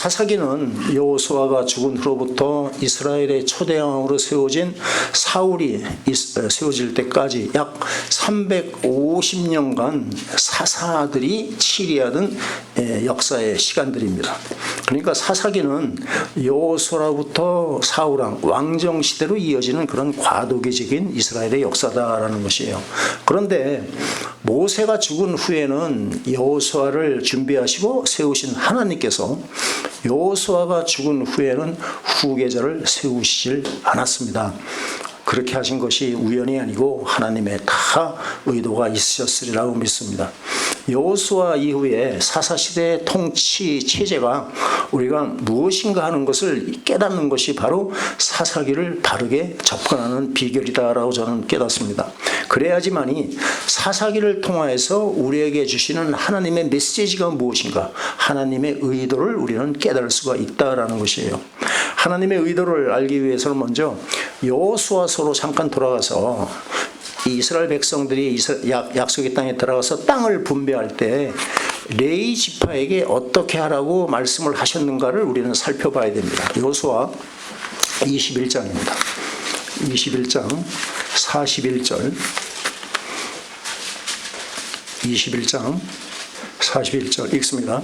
사사기는 여호수아가 죽은 후로부터 이스라엘의 초대왕으로 세워진 사울이 세워질 때까지 약 350년간 사사들이 치리하던 역사의 시간들입니다. 그러니까 사사기는 여호수아로부터 사울왕 왕정 시대로 이어지는 그런 과도기적인 이스라엘의 역사다라는 것이에요. 그런데 모세가 죽은 후에는 여호수아를 준비하시고 세우신 하나님께서 여호수아가 죽은 후에는 후계자를 세우시질 않았습니다. 그렇게 하신 것이 우연이 아니고 하나님의 다 의도가 있으셨으리라고 믿습니다. 여호수아 이후에 사사시대의 통치 체제가 우리가 무엇인가 하는 것을 깨닫는 것이 바로 사사기를 바르게 접근하는 비결이다라고 저는 깨닫습니다. 그래야지만이 사사기를 통하여서 우리에게 주시는 하나님의 메시지가 무엇인가, 하나님의 의도를 우리는 깨달을 수가 있다라는 것이에요. 하나님의 의도를 알기 위해서는 먼저 여호수아서로 잠깐 돌아가서 이스라엘 백성들이 약속의 땅에 들어가서 땅을 분배할 때 레위 지파에게 어떻게 하라고 말씀을 하셨는가를 우리는 살펴봐야 됩니다. 여호수아 21장입니다. 21장 41절 21장 41절 읽습니다.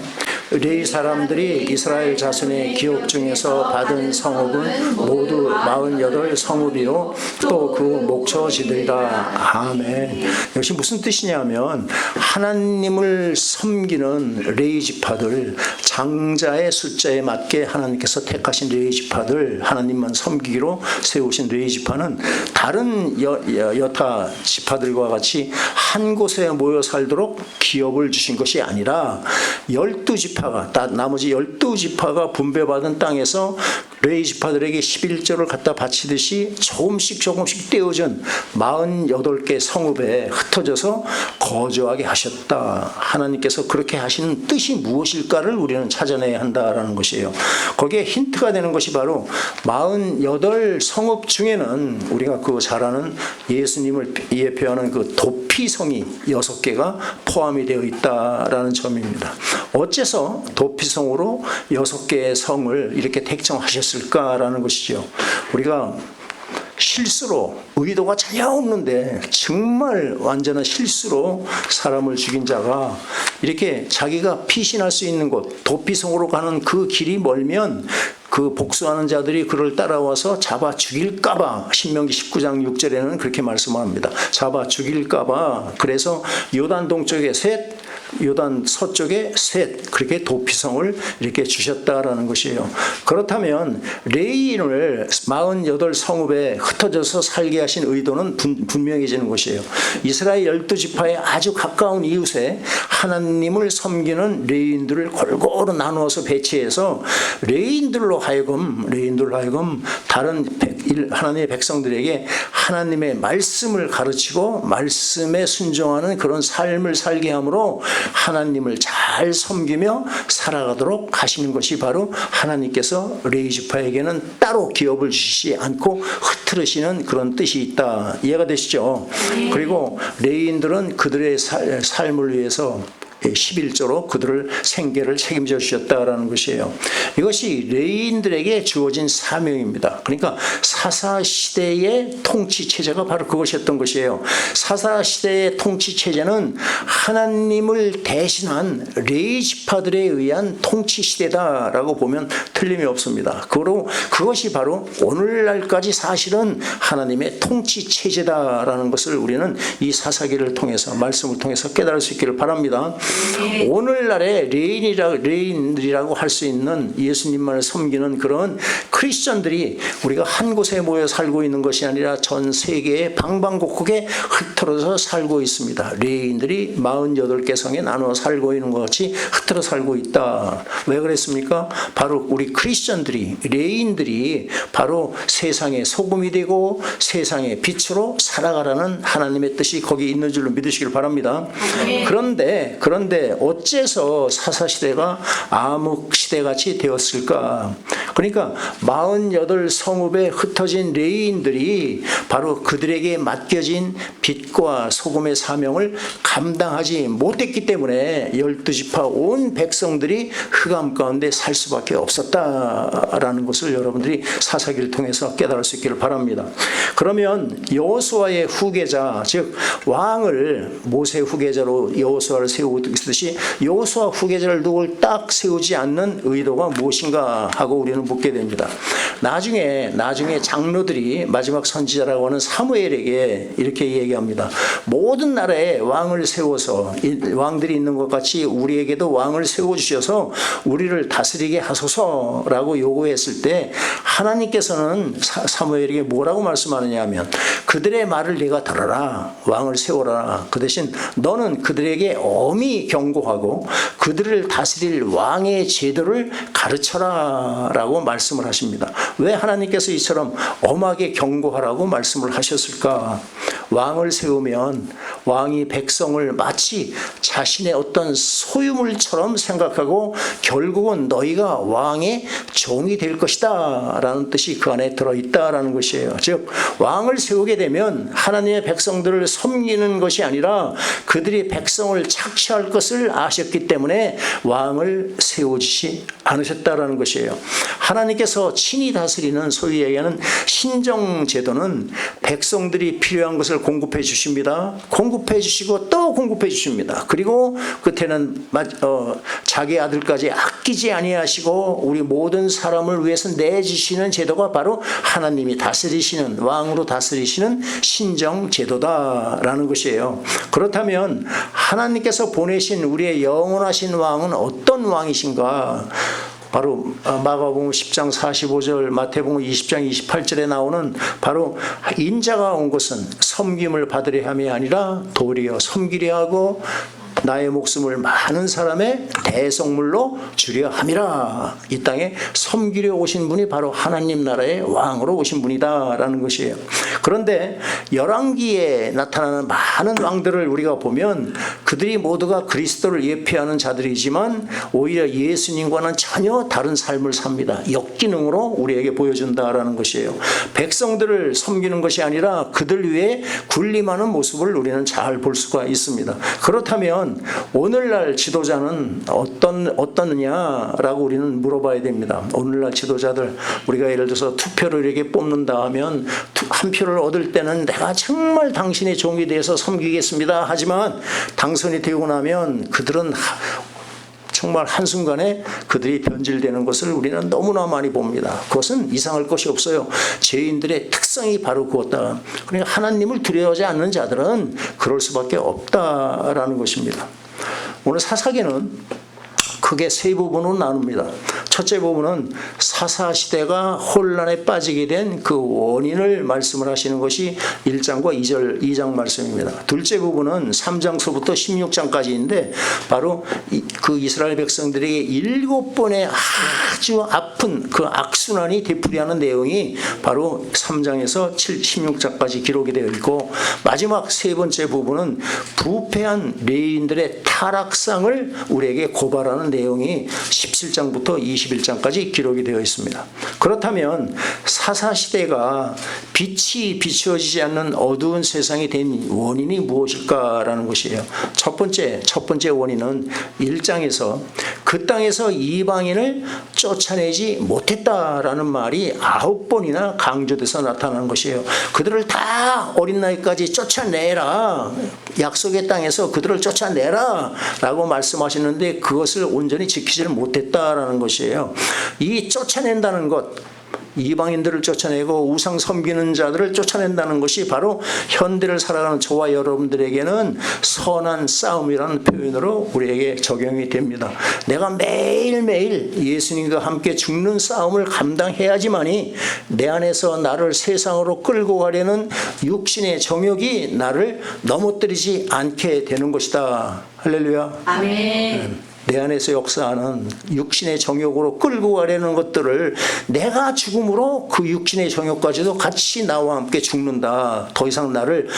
레위 사람들이 이스라엘 자손의 기업 중에서 받은 성읍은 모두 48 성읍이요 또 그 목초지들이라. 아멘. 이것이 무슨 뜻이냐면 하나님을 섬기는 레위 지파들, 장자의 숫자에 맞게 하나님께서 택하신 레위 지파들, 하나님만 섬기기로 세우신 레위 지파는 다른 여타 지파들과 같이 한 곳에 모여 살도록 기업을 주신 것이 아니라 12지파가 나머지 12지파가 분배받은 땅에서 레위 지파들에게 11조를 갖다 바치듯이 조금씩 떼어준 48개 성읍에 흩어져서 거주하게 하셨다. 하나님께서 그렇게 하시는 뜻이 무엇일까를 우리는 찾아내야 한다라는 것이에요. 거기에 힌트가 되는 것이 바로 48 성읍 중에는 우리가 그 잘 아는 예수님을 예표하는 그 도피성이 6개가 포함이 되어 있다라는 점입니다. 어째서 도피성으로 6개의 성을 이렇게 택정하셨을까라는 것이죠. 우리가 실수로, 의도가 전혀 없는데 정말 완전한 실수로 사람을 죽인 자가 이렇게 자기가 피신할 수 있는 곳, 도피성으로 가는 그 길이 멀면 그 복수하는 자들이 그를 따라와서 잡아 죽일까봐 신명기 19장 6절에는 그렇게 말씀합니다. 잡아 죽일까봐. 그래서 요단 동쪽에 셋, 요단 서쪽에 셋, 그렇게 도피성을 이렇게 주셨다라는 것이에요. 그렇다면 레위인을 48 성읍에 흩어져서 살게 하신 의도는 분명해지는 것이에요. 이스라엘 12지파의 아주 가까운 이웃에 하나님을 섬기는 레위인들을 골고루 나누어서 배치해서 레위인들로 하여금 다른 하나님의 백성들에게 하나님의 말씀을 가르치고 말씀에 순종하는 그런 삶을 살게 함으로 하나님을 잘 섬기며 살아가도록 하시는 것이 바로 하나님께서 레위 지파에게는 따로 기업을 주시지 않고 흐트러시는 그런 뜻이 있다. 이해가 되시죠? 그리고 레위인들은 그들의 삶을 위해서 11조로 그들을 생계를 책임져 주셨다라는 것이에요. 이것이 레위인들에게 주어진 사명입니다. 그러니까 사사시대의 통치체제가 바로 그것이었던 것이에요. 사사시대의 통치체제는 하나님을 대신한 레위 지파들에 의한 통치시대다라고 보면 틀림이 없습니다. 그것이 바로 오늘날까지 사실은 하나님의 통치체제다라는 것을 우리는 이 사사기를 통해서, 말씀을 통해서 깨달을 수 있기를 바랍니다. 오늘날의 레인들이라고 할 수 있는 예수님만을 섬기는 그런 크리스천들이 우리가 한 곳에 모여 살고 있는 것이 아니라 전 세계의 방방곡곡에 흩어져서 살고 있습니다. 레인들이 48개 성에 나누어 살고 있는 것 같이 흩어져 살고 있다. 왜 그랬습니까? 바로 우리 크리스천들이, 레인들이 바로 세상의 소금이 되고 세상의 빛으로 살아가라는 하나님의 뜻이 거기 있는 줄로 믿으시길 바랍니다. 그런데 어째서 사사시대가 암흑시대같이 되었을까? 그러니까 48 성읍에 흩어진 레위인들이 바로 그들에게 맡겨진 빛과 소금의 사명을 감당하지 못했기 때문에 12지파 온 백성들이 흑암 가운데 살 수밖에 없었다라는 것을 여러분들이 사사기를 통해서 깨달을 수 있기를 바랍니다. 그러면 여호수아의 후계자, 즉 왕을 모세 후계자로 여호수아를 세우듯이 여호수아 후계자를 누굴 딱 세우지 않는 의도가 무엇인가 하고 우리는 묻게 됩니다. 나중에 장로들이 마지막 선지자라고 하는 사무엘에게 이렇게 얘기합니다. 모든 나라에 왕을 세워서 왕들이 있는 것 같이 우리에게도 왕을 세워주셔서 우리를 다스리게 하소서라고 요구했을 때 하나님께서는 사무엘에게 뭐라고 말씀하느냐 하면 그들의 말을 네가 들어라. 왕을 세워라. 그 대신 너는 그들에게 엄히 경고하고 그들을 다스릴 왕의 제도를 가르쳐라 라고 말씀을 하십니다. 왜 하나님께서 이처럼 엄하게 경고하라고 말씀을 하셨을까? 왕을 세우면 왕이 백성을 마치 자신의 어떤 소유물처럼 생각하고 결국은 너희가 왕의 종이 될 것이다 라는 뜻이 그 안에 들어있다라는 것이에요. 즉 왕을 세우게 되면 하나님의 백성들을 섬기는 것이 아니라 그들이 백성을 착취할 것을 아셨기 때문에 왕을 세우지 않으셨다라는 것이에요. 하나님께서 친히 다스리는 소위 얘기하는 신정제도는 백성들이 필요한 것을 공급해 주십니다. 공급해 주시고 또 공급해 주십니다. 그리고 끝에는 자기 아들까지 아끼지 아니하시고 우리 모든 사람을 위해서 내주시는 제도가 바로 하나님이 다스리시는 왕으로 다스리시는 신정제도다라는 것이에요. 그렇다면 하나님께서 보내신 우리의 영원하신 왕은 어떤 왕이신가? 바로 마가복음 10장 45절, 마태복음 20장 28절에 나오는 바로 인자가 온 것은 섬김을 받으려 함이 아니라 도리어 섬기려 하고 나의 목숨을 많은 사람의 대성물로 주려 함이라. 이 땅에 섬기려 오신 분이 바로 하나님 나라의 왕으로 오신 분이다라는 것이에요. 그런데 열왕기에 나타나는 많은 왕들을 우리가 보면 그들이 모두가 그리스도를 예표하는 자들이지만 오히려 예수님과는 전혀 다른 삶을 삽니다. 역기능으로 우리에게 보여준다라는 것이에요. 백성들을 섬기는 것이 아니라 그들 위해 군림하는 모습을 우리는 잘 볼 수가 있습니다. 그렇다면 오늘날 지도자는 어떠느냐라고 우리는 물어봐야 됩니다. 오늘날 지도자들, 우리가 예를 들어서 투표를 이렇게 뽑는다 하면 한 표를 얻을 때는 내가 정말 당신의 종이 되어서 섬기겠습니다. 하지만 당선이 되고 나면 그들은 정말 한순간에 그들이 변질되는 것을 우리는 너무나 많이 봅니다. 그것은 이상할 것이 없어요. 죄인들의 특성이 바로 그것다. 그러니까 하나님을 두려워하지 않는 자들은 그럴 수밖에 없다라는 것입니다. 오늘 사사기는 크게 세 부분으로 나눕니다. 첫째 부분은 사사시대가 혼란에 빠지게 된 그 원인을 말씀을 하시는 것이 1장과 2장 말씀입니다. 둘째 부분은 3장서부터 16장까지인데 바로 그 이스라엘 백성들에게 7번의 아주 아픈 그 악순환이 되풀이하는 내용이 바로 3장에서 16장까지 기록이 되어 있고, 마지막 세 번째 부분은 부패한 레위인들의 타락상을 우리에게 고발하는 내용이 17장부터 21장까지 기록이 되어 있습니다. 그렇다면 사사시대가 빛이 비추어지지 않는 어두운 세상이 된 원인이 무엇일까라는 것이에요. 첫 번째 원인은 1장에서 그 땅에서 이방인을 쫓아내지 못했다라는 말이 9번이나 강조돼서 나타나는 것이에요. 그들을 다 어린 나이까지 쫓아내라, 약속의 땅에서 그들을 쫓아내라 라고 말씀하시는데 그것을 온전히 지키지를 못했다라는 것이에요. 이 쫓아낸다는 것, 이방인들을 쫓아내고 우상 섬기는 자들을 쫓아낸다는 것이 바로 현대를 살아가는 저와 여러분들에게는 선한 싸움이라는 표현으로 우리에게 적용이 됩니다. 내가 매일매일 예수님과 함께 죽는 싸움을 감당해야지만이 내 안에서 나를 세상으로 끌고 가려는 육신의 정욕이 나를 넘어뜨리지 않게 되는 것이다. 할렐루야. 아멘. 내 안에서 역사하는 육신의 정욕으로 끌고 가려는 것들을 내가 죽음으로 그 육신의 정욕까지도 같이 나와 함께 죽는다. 더 이상 나를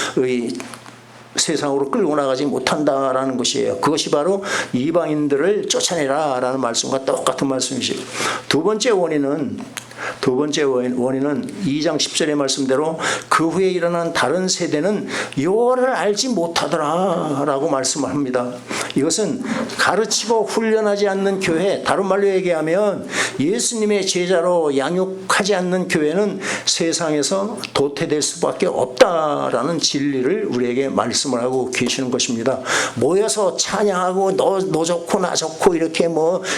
세상으로 끌고 나가지 못한다라는 것이에요. 그것이 바로 이방인들을 쫓아내라라는 말씀과 똑같은 말씀이시고, 두 번째 원인은 2장 10절의 말씀대로 그 후에 일어난 다른 세대는 여호와를 알지 못하더라라고 말씀을 합니다. 이것은 가르치고 훈련하지 않는 교회, 다른 말로 얘기하면 예수님의 제자로 양육하지 않는 교회는 세상에서 도태될 수밖에 없다라는 진리를 우리에게 말씀을 하고 계시는 것입니다. 모여서 찬양하고 너 좋고 나 좋고 이렇게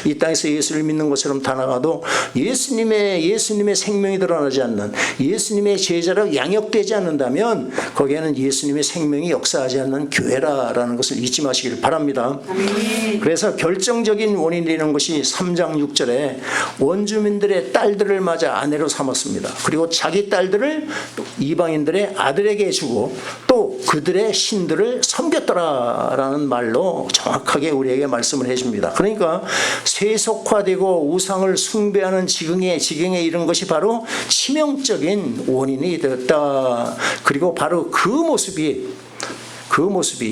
이 땅에서 예수를 믿는 것처럼 다 나가도 예수님의 생명이 드러나지 않는, 예수님의 제자로 양육되지 않는다면 거기에는 예수님의 생명이 역사하지 않는 교회라는 것을 잊지 마시길 바랍니다. 그래서 결정적인 원인이 되는 것이 3장 6절에 원주민들의 딸들을 맞아 아내로 삼았습니다. 그리고 자기 딸들을 이방인들의 아들에게 주고 또 그들의 신들을 섬겼더라라는 말로 정확하게 우리에게 말씀을 해줍니다. 그러니까 세속화되고 우상을 숭배하는 지경에 이른 것이 바로 치명적인 원인이 되었다. 그리고 바로 그 모습이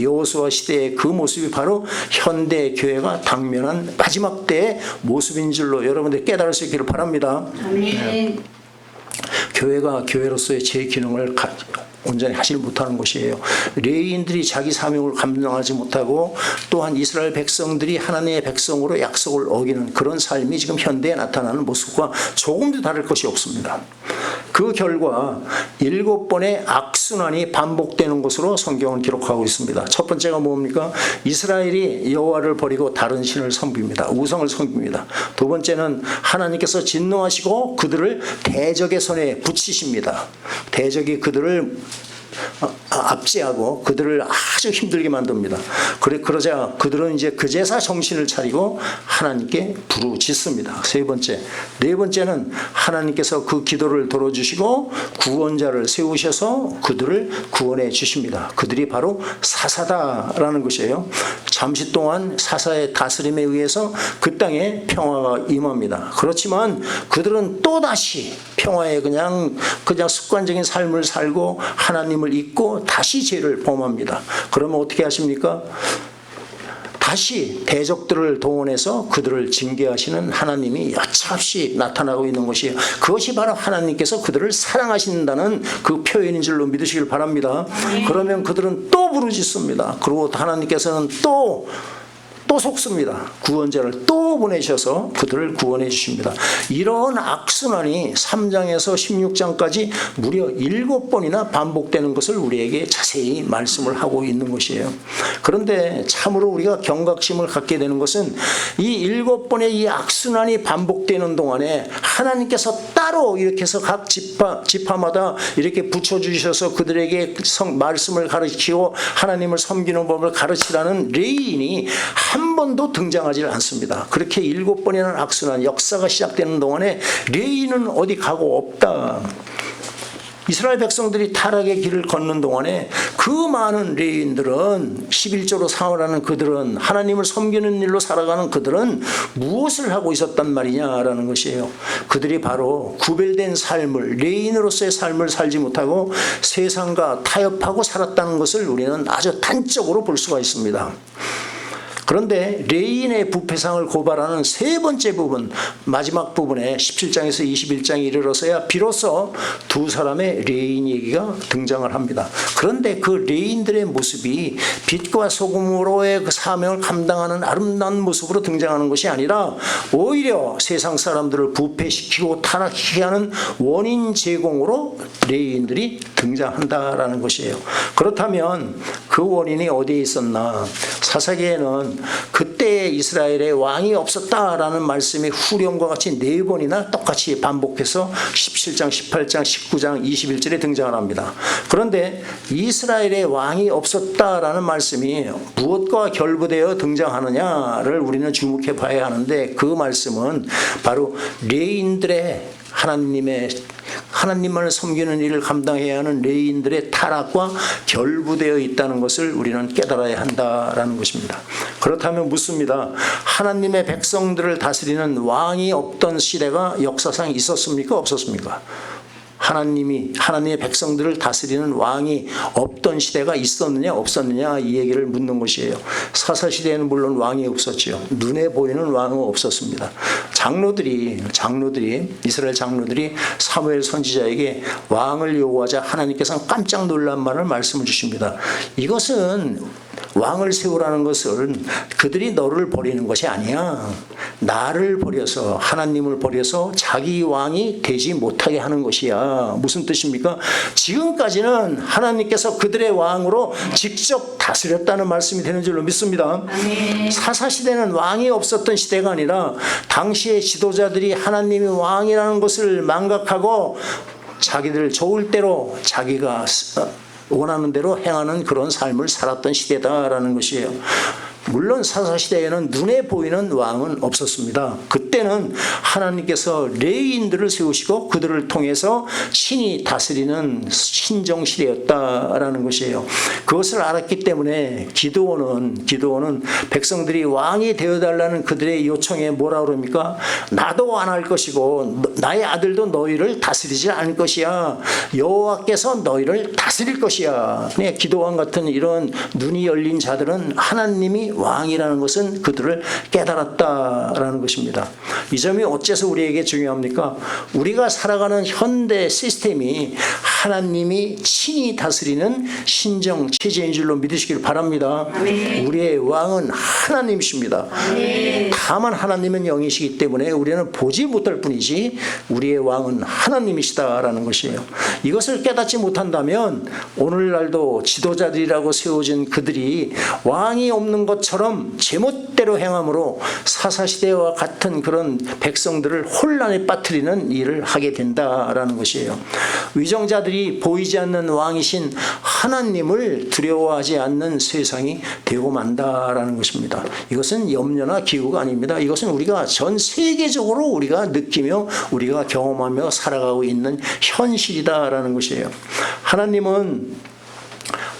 여호수아 시대의 그 모습이 바로 현대 교회가 당면한 마지막 때의 모습인 줄로 여러분들 깨달을 수 있기를 바랍니다. 아멘. 교회가 교회로서의 제 기능을 온전히 하지 못하는 것이에요. 레위인들이 자기 사명을 감당하지 못하고 또한 이스라엘 백성들이 하나님의 백성으로 약속을 어기는 그런 삶이 지금 현대에 나타나는 모습과 조금도 다를 것이 없습니다. 그 결과 7번의 악순환이 반복되는 것으로 성경은 기록하고 있습니다. 첫 번째가 뭡니까? 이스라엘이 여호와를 버리고 다른 신을 섬깁니다. 우상을 섬깁니다. 두 번째는 하나님께서 진노하시고 그들을 대적의 손에 붙이십니다. 대적이 그들을 압제하고 그들을 아주 힘들게 만듭니다. 그러자 그들은 이제 그제서 정신을 차리고 하나님께 부르짖습니다. 네 번째는 하나님께서 그 기도를 들어주시고 구원자를 세우셔서 그들을 구원해 주십니다. 그들이 바로 사사다라는 것이에요. 잠시 동안 사사의 다스림에 의해서 그 땅에 평화가 임합니다. 그렇지만 그들은 또다시 평화에 그냥 습관적인 삶을 살고 하나님을 잊고 다시 죄를 범합니다. 그러면 어떻게 하십니까? 다시 대적들을 동원해서 그들을 징계하시는 하나님이 여차없이 나타나고 있는 것이에요. 그것이 바로 하나님께서 그들을 사랑하신다는 그 표현인 줄로 믿으시길 바랍니다. 그러면 그들은 또 부르짖습니다. 그리고 하나님께서는 또 속습니다. 구원자를 또 보내셔서 그들을 구원해 주십니다. 이런 악순환이 3장에서 16장까지 무려 7번이나 반복되는 것을 우리에게 자세히 말씀을 하고 있는 것이에요. 그런데 참으로 우리가 경각심을 갖게 되는 것은 이 7번의 이 악순환이 반복되는 동안에 하나님께서 따로 이렇게 해서 각 지파마다 이렇게 붙여주셔서 그들에게 말씀을 가르치고 하나님을 섬기는 법을 가르치라는 레위인이 한 번도 등장하지 않습니다. 그렇게 7번이라는 악순환 역사가 시작되는 동안에 레위인은 어디 가고 없다. 이스라엘 백성들이 타락의 길을 걷는 동안에 그 많은 레위인들은 11조로 사원하는 그들은 하나님을 섬기는 일로 살아가는 그들은 무엇을 하고 있었단 말이냐라는 것이에요. 그들이 바로 구별된 삶을 레위인으로서의 삶을 살지 못하고 세상과 타협하고 살았다는 것을 우리는 아주 단적으로 볼 수가 있습니다. 그런데 레위인의 부패상을 고발하는 세 번째 부분, 마지막 부분에 17장에서 21장에 이르러서야 비로소 두 사람의 레위인 얘기가 등장을 합니다. 그런데 그 레위인들의 모습이 빛과 소금으로의 그 사명을 감당하는 아름다운 모습으로 등장하는 것이 아니라 오히려 세상 사람들을 부패시키고 타락시키게 하는 원인 제공으로 레위인들이 등장한다라는 것이에요. 그렇다면 그 원인이 어디에 있었나? 사사기에는 그때 이스라엘에 왕이 없었다라는 말씀이 후렴과 같이 4번이나 똑같이 반복해서 17장, 18장, 19장, 21절에 등장을 합니다. 그런데 이스라엘에 왕이 없었다라는 말씀이 무엇과 결부되어 등장하느냐를 우리는 주목해 봐야 하는데 그 말씀은 바로 레위인들의 하나님만을 섬기는 일을 감당해야 하는 레위인들의 타락과 결부되어 있다는 것을 우리는 깨달아야 한다라는 것입니다. 그렇다면 묻습니다. 하나님의 백성들을 다스리는 왕이 없던 시대가 역사상 있었습니까? 없었습니까? 하나님의 백성들을 다스리는 왕이 없던 시대가 있었느냐 없었느냐 이 얘기를 묻는 것이에요. 사사시대에는 물론 왕이 없었죠. 눈에 보이는 왕은 없었습니다. 장로들이 이스라엘 장로들이 사무엘 선지자에게 왕을 요구하자 하나님께서는 깜짝 놀란 말을 말씀을 주십니다. 이것은 왕을 세우라는 것은 그들이 너를 버리는 것이 아니야. 나를 버려서, 하나님을 버려서 자기 왕이 되지 못하게 하는 것이야. 무슨 뜻입니까? 지금까지는 하나님께서 그들의 왕으로 직접 다스렸다는 말씀이 되는 줄로 믿습니다. 사사시대는 왕이 없었던 시대가 아니라 당시의 지도자들이 하나님이 왕이라는 것을 망각하고 자기들 좋을 대로 자기가 원하는 대로 행하는 그런 삶을 살았던 시대다라는 것이에요. 물론 사사시대에는 눈에 보이는 왕은 없었습니다. 그때는 하나님께서 레위인들을 세우시고 그들을 통해서 신이 다스리는 신정시대였다라는 것이에요. 그것을 알았기 때문에 기드온은 백성들이 왕이 되어달라는 그들의 요청에 뭐라 그럽니까? 나도 안 할 것이고 나의 아들도 너희를 다스리지 않을 것이야. 여호와께서 너희를 다스릴 것이야. 기드온 같은 이런 눈이 열린 자들은 하나님이 왕이라는 것은 그들을 깨달았다라는 것입니다. 이 점이 어째서 우리에게 중요합니까? 우리가 살아가는 현대 시스템이 하나님이 친히 다스리는 신정 체제인 줄로 믿으시길 바랍니다. 아멘. 우리의 왕은 하나님이십니다. 아멘. 다만 하나님은 영이시기 때문에 우리는 보지 못할 뿐이지 우리의 왕은 하나님이시다라는 것이에요. 이것을 깨닫지 못한다면 오늘날도 지도자들이라고 세워진 그들이 왕이 없는 것처럼 제멋대로 행함으로 사사시대와 같은 그런 백성들을 혼란에 빠뜨리는 일을 하게 된다라는 것이에요. 위정자들이 보이지 않는 왕이신 하나님을 두려워하지 않는 세상이 되고 만다라는 것입니다. 이것은 염려나 기우가 아닙니다. 이것은 우리가 전 세계적으로 우리가 느끼며 우리가 경험하며 살아가고 있는 현실이다라는 것이에요. 하나님은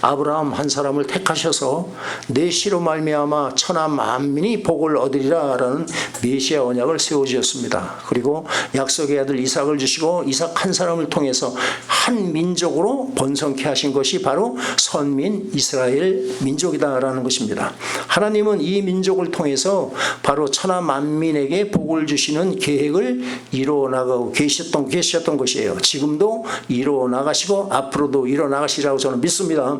아브라함 한 사람을 택하셔서 내 씨로 말미암아 천하 만민이 복을 얻으리라라는 메시아 언약을 세워주셨습니다. 그리고 약속의 아들 이삭을 주시고 이삭 한 사람을 통해서 한 민족으로 번성케 하신 것이 바로 선민 이스라엘 민족이다라는 것입니다. 하나님은 이 민족을 통해서 바로 천하 만민에게 복을 주시는 계획을 이루어 나가고 계셨던 것이에요. 지금도 이루어 나가시고 앞으로도 이루어 나가시라고 저는 믿습니다.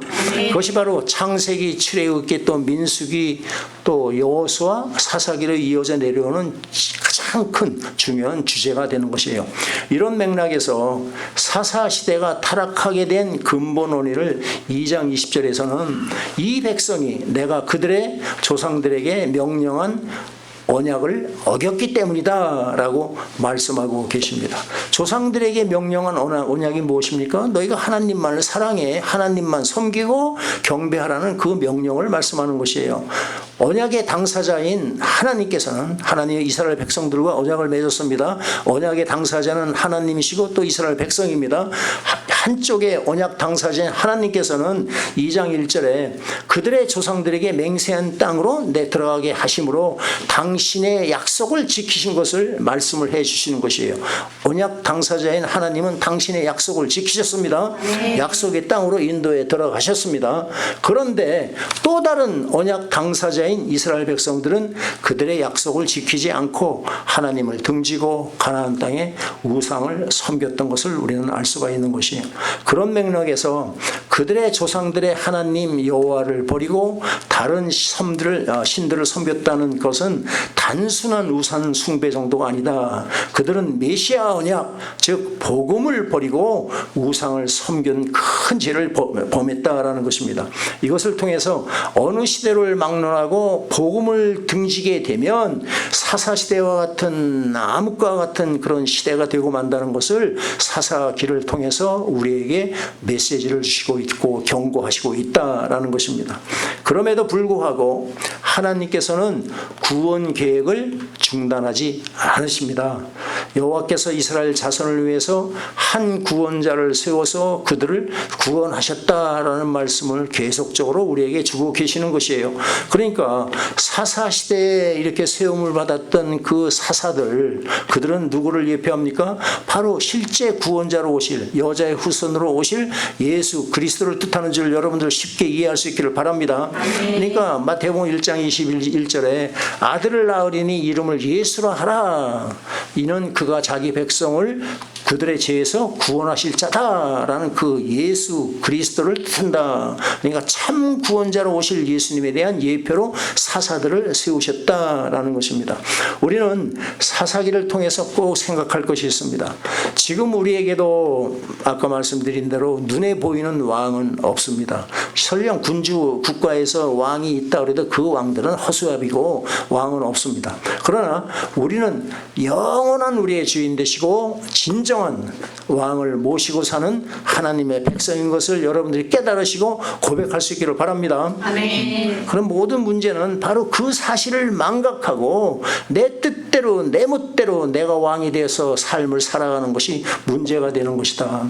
그것이 바로 창세기, 출애굽기, 또 민수기, 또 여호수아, 사사기로 이어져 내려오는 가장 큰 중요한 주제가 되는 것이에요. 이런 맥락에서 사사시대가 타락하게 된 근본 원인을 2장 20절에서는 이 백성이 내가 그들의 조상들에게 명령한 언약을 어겼기 때문이다 라고 말씀하고 계십니다. 조상들에게 명령한 언약이 무엇입니까? 너희가 하나님만을 사랑해 하나님만 섬기고 경배하라는 그 명령을 말씀하는 것이에요. 언약의 당사자인 하나님께서는 하나님의 이스라엘 백성들과 언약을 맺었습니다. 언약의 당사자는 하나님이시고 또 이스라엘 백성입니다. 한쪽의 언약 당사자인 하나님께서는 2장 1절에 그들의 조상들에게 맹세한 땅으로 들어가게 하심으로 당신의 약속을 지키신 것을 말씀을 해 주시는 것이에요. 언약 당사자인 하나님은 당신의 약속을 지키셨습니다. 약속의 땅으로 인도에 들어가셨습니다. 그런데 또 다른 언약 당사자인 이스라엘 백성들은 그들의 약속을 지키지 않고 하나님을 등지고 가나안 땅에 우상을 섬겼던 것을 우리는 알 수가 있는 것이에요. 그런 맥락에서 그들의 조상들의 하나님 여호와를 버리고 다른 신들을 섬겼다는 것은 단순한 우상 숭배 정도가 아니다. 그들은 메시아 언약, 즉 복음을 버리고 우상을 섬긴 큰 죄를 범했다라는 것입니다. 이것을 통해서 어느 시대를 막론하고 복음을 등지게 되면 사사시대와 같은 암흑과 같은 그런 시대가 되고 만다는 것을 사사기를 통해서 우리에게 메시지를 주시고 있고 경고하시고 있다라는 것입니다. 그럼에도 불구하고 하나님께서는 구원 계획을 중단하지 않으십니다. 여호와께서 이스라엘 자손을 위해서 한 구원자를 세워서 그들을 구원하셨다라는 말씀을 계속적으로 우리에게 주고 계시는 것이에요. 그러니까 사사시대에 이렇게 세움을 받았던 그 사사들, 그들은 누구를 예표합니까? 바로 실제 구원자로 오실, 여자의 후손으로 오실 예수 그리스도를 뜻하는 줄 여러분들 쉽게 이해할 수 있기를 바랍니다. 그러니까 마태복음 1장 21절에 아들을 낳으리니 이름을 예수라 하라. 이는 그가 자기 백성을 그들의 죄에서 구원하실 자다라는 그 예수 그리스도를 뜻한다. 그러니까 참 구원자로 오실 예수님에 대한 예표로 사사들을 세우셨다라는 것입니다. 우리는 사사기를 통해서 꼭 생각할 것이 있습니다. 지금 우리에게도 아까 말씀드린 대로 눈에 보이는 왕은 없습니다. 설령 군주 국가에서 왕이 있다 그래도 그 왕들은 허수아비고 왕은 없습니다. 그러나 우리는 영원한 우리의 주인 되시고 진정한 왕을 모시고 사는 하나님의 백성인 것을 여러분들이 깨달으시고 고백할 수 있기를 바랍니다. 아멘. 그런 모든 문제는 바로 그 사실을 망각하고 내 뜻대로 내 멋대로 내가 왕이 되어서 삶을 살아가는 것이 문제가 되는 것이다.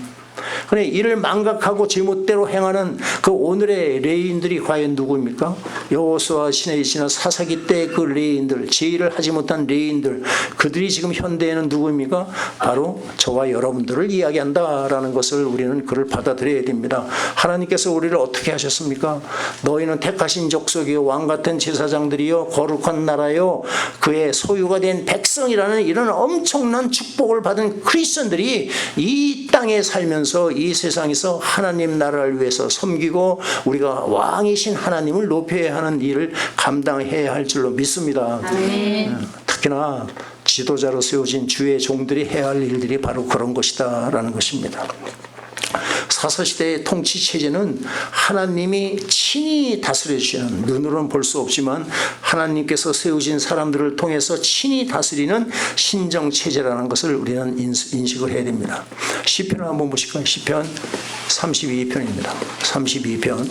그래, 이를 망각하고 제멋대로 행하는 그 오늘의 레위인들이 과연 누구입니까? 여호수아 시내에 지난 사사기 때 그 레위인들, 제의를 하지 못한 레위인들, 그들이 지금 현대에는 누구입니까? 바로 저와 여러분들을 이야기한다라는 것을 우리는 그를 받아들여야 됩니다. 하나님께서 우리를 어떻게 하셨습니까? 너희는 택하신 족속이요 왕같은 제사장들이요 거룩한 나라요 그의 소유가 된 백성이라는 이런 엄청난 축복을 받은 크리스천들이 이 땅에 살면서 이 세상에서 하나님 나라를 위해서 섬기고 우리가 왕이신 하나님을 높여야 하는 일을 감당해야 할 줄로 믿습니다. 아멘. 특히나 지도자로 세워진 주의 종들이 해야 할 일들이 바로 그런 것이다 라는 것입니다. 사사시대의 통치체제는 하나님이 친히 다스려 주시는, 눈으로는 볼 수 없지만 하나님께서 세우신 사람들을 통해서 친히 다스리는 신정체제라는 것을 우리는 인식을 해야 됩니다. 시편을 한번 보실까요? 시편 32편입니다. 32편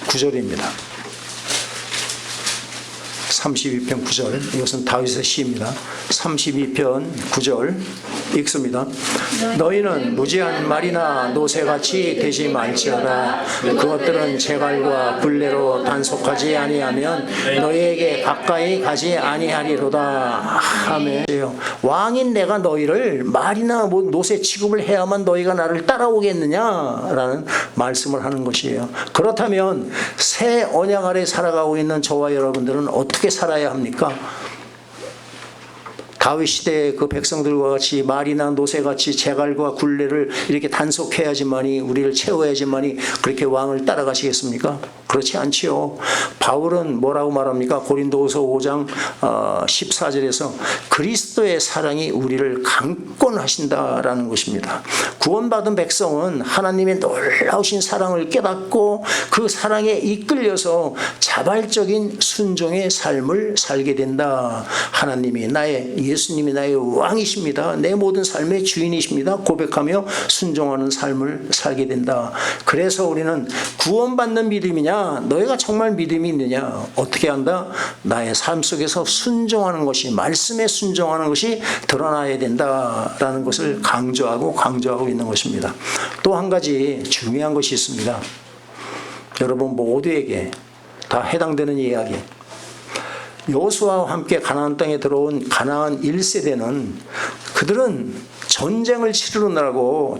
9절입니다. 32편 9절, 이것은 다윗의 시입니다. 32편 9절 읽습니다. 너희는 무지한 말이나 노새같이 되지 말지어다. 그것들은 재갈과 굴레로 단속하지 아니하면 너희에게 가까이 가지 아니하리로다. 아멘. 왕인 내가 너희를 말이나 노새 취급을 해야만 너희가 나를 따라오겠느냐라는 말씀을 하는 것이에요. 그렇다면 새 언약 아래 살아가고 있는 저와 여러분들은 어떻게 살아야 합니까? 다윗 시대의 그 백성들과 같이 말이나 노새같이 재갈과 굴레를 이렇게 단속해야지만이, 우리를 채워야지만이 그렇게 왕을 따라가시겠습니까? 그렇지 않지요. 바울은 뭐라고 말합니까? 고린도후서 5장 14절에서 그리스도의 사랑이 우리를 강권하신다라는 것입니다. 구원받은 백성은 하나님의 놀라우신 사랑을 깨닫고 그 사랑에 이끌려서 자발적인 순종의 삶을 살게 된다. 하나님이 예수님이 나의 왕이십니다. 내 모든 삶의 주인이십니다. 고백하며 순종하는 삶을 살게 된다. 그래서 우리는 구원받는 믿음이냐, 너희가 정말 믿음이 있느냐, 어떻게 한다? 나의 삶 속에서 순종하는 것이, 말씀에 순종하는 것이 드러나야 된다라는 것을 강조하고 있는 것입니다. 또 한 가지 중요한 것이 있습니다. 여러분 모두에게 다 해당되는 이야기. 여호수아와 함께 가나안 땅에 들어온 가나안 1세대는 그들은 전쟁을 치르느라고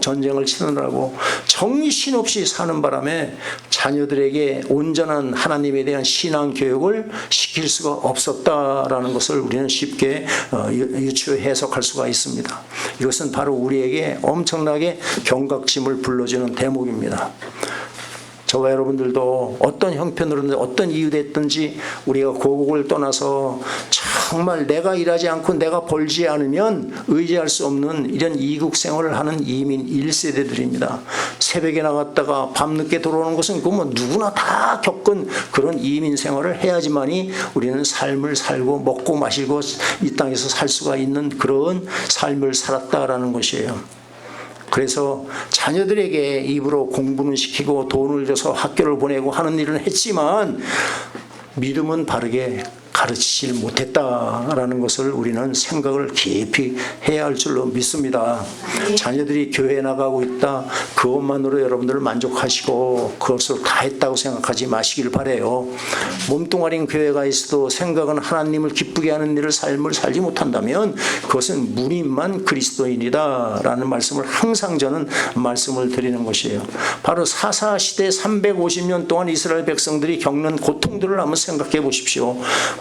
정신없이 사는 바람에 자녀들에게 온전한 하나님에 대한 신앙 교육을 시킬 수가 없었다라는 것을 우리는 쉽게 유추 해석할 수가 있습니다. 이것은 바로 우리에게 엄청나게 경각심을 불러주는 대목입니다. 저와 여러분들도 어떤 형편으로든 어떤 이유 됐든지 우리가 고국을 떠나서 정말 내가 일하지 않고 내가 벌지 않으면 의지할 수 없는 이런 이국 생활을 하는 이민 1세대들입니다. 새벽에 나갔다가 밤늦게 들어오는 것은 그 뭐 누구나 다 겪은 그런 이민 생활을 해야지만이 우리는 삶을 살고 먹고 마시고 이 땅에서 살 수가 있는 그런 삶을 살았다라는 것이에요. 그래서 자녀들에게 입으로 공부는 시키고 돈을 줘서 학교를 보내고 하는 일은 했지만 믿음은 바르게 가르치질 못했다라는 것을 우리는 생각을 깊이 해야 할 줄로 믿습니다. 자녀들이 교회에 나가고 있다, 그것만으로 여러분들 만족하시고 그것을 다 했다고 생각하지 마시길 바라요. 몸뚱아린 교회가 있어도 생각은 하나님을 기쁘게 하는 일을 삶을 살지 못한다면 그것은 무림만 그리스도인이다 라는 말씀을 항상 저는 말씀을 드리는 것이에요. 바로 사사시대 350년 동안 이스라엘 백성들이 겪는 고통들을 한번 생각해 보십시오.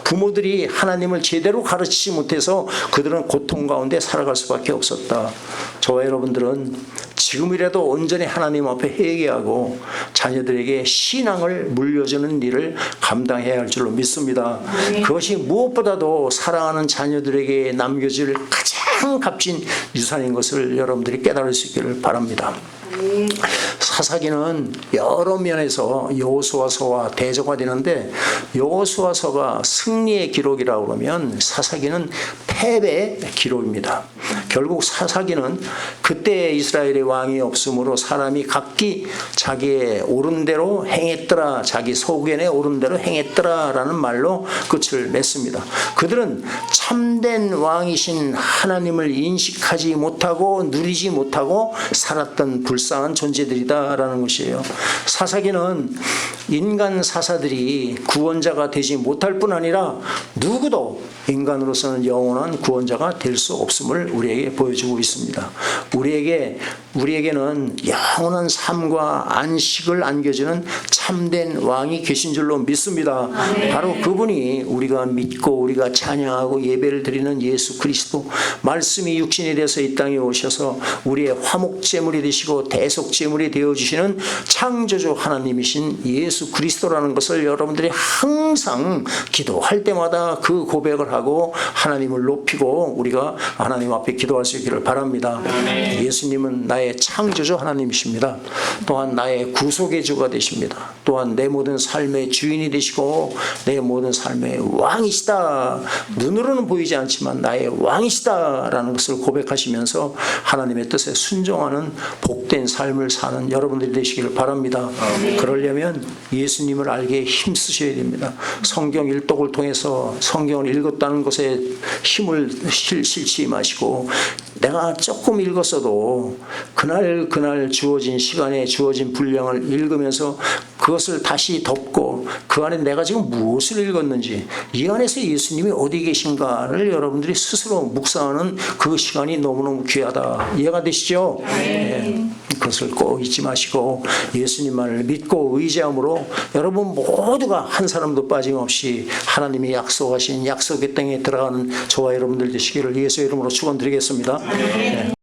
부모들이 하나님을 제대로 가르치지 못해서 그들은 고통 가운데 살아갈 수밖에 없었다. 저와 여러분들은 지금이라도 온전히 하나님 앞에 회개하고 자녀들에게 신앙을 물려주는 일을 감당해야 할 줄로 믿습니다. 그것이 무엇보다도 사랑하는 자녀들에게 남겨질 가장 값진 유산인 것을 여러분들이 깨달을 수 있기를 바랍니다. 사사기는 여러 면에서 여호수아서와 대조가 되는데, 여호수아서가 승리의 기록이라고 그러면 사사기는 패배의 기록입니다. 결국 사사기는 그때 이스라엘의 왕이 없으므로 사람이 각기 자기의 옳은 대로 행했더라, 자기 소견에 옳은 대로 행했더라 라는 말로 끝을 맺습니다. 그들은 참된 왕이신 하나님을 인식하지 못하고 누리지 못하고 살았던 불쌍한 존재들이다 라는 것이에요. 사사기는 인간 사사들이 구원자가 되지 못할 뿐 아니라 누구도 인간으로서는 영원한 구원자가 될 수 없음을 우리에게 보여주고 있습니다. 우리에게는 영원한 삶과 안식을 안겨주는 참된 왕이 계신 줄로 믿습니다. 바로 그분이 우리가 믿고 우리가 찬양하고 예배를 드리는 예수 그리스도, 말씀이 육신이 돼서 이 땅에 오셔서 우리의 화목제물이 되시고 대속제물이 되어주시는 창조주 하나님이신 예수 그리스도라는 것을 여러분들이 항상 기도할 때마다 그 고백을 하고 하나님을 높이고 우리가 하나님 앞에 기도할 수 있기를 바랍니다. 예수님은 나의 창조주 하나님이십니다. 또한 나의 구속의 주가 되십니다. 또한 내 모든 삶의 주인이 되시고 내 모든 삶의 왕이시다. 눈으로는 보이지 않지만 나의 왕이시다 라는 것을 고백하시면서 하나님의 뜻에 순종하는 복된 삶을 사는 여러분들이 되시기를 바랍니다. 그러려면 예수님을 알기에 힘쓰셔야 됩니다. 성경 일독을 통해서 성경을 읽었다는 것에 힘을 실지 마시고, 내가 조금 읽었어도 그날 주어진 시간에 주어진 분량을 읽으면서 그것을 다시 덮고 그 안에 내가 지금 무엇을 읽었는지, 이 안에서 예수님이 어디 계신가를 여러분들이 스스로 묵상하는 그 시간이 너무너무 귀하다. 이해가 되시죠? 네. 그것을 꼭 잊지 마시고 예수님만을 믿고 의지함으로 여러분 모두가 한 사람도 빠짐없이 하나님이 약속하신 약속의 땅에 들어가는 저와 여러분들 되시기를 예수의 이름으로 축원드리겠습니다. 네.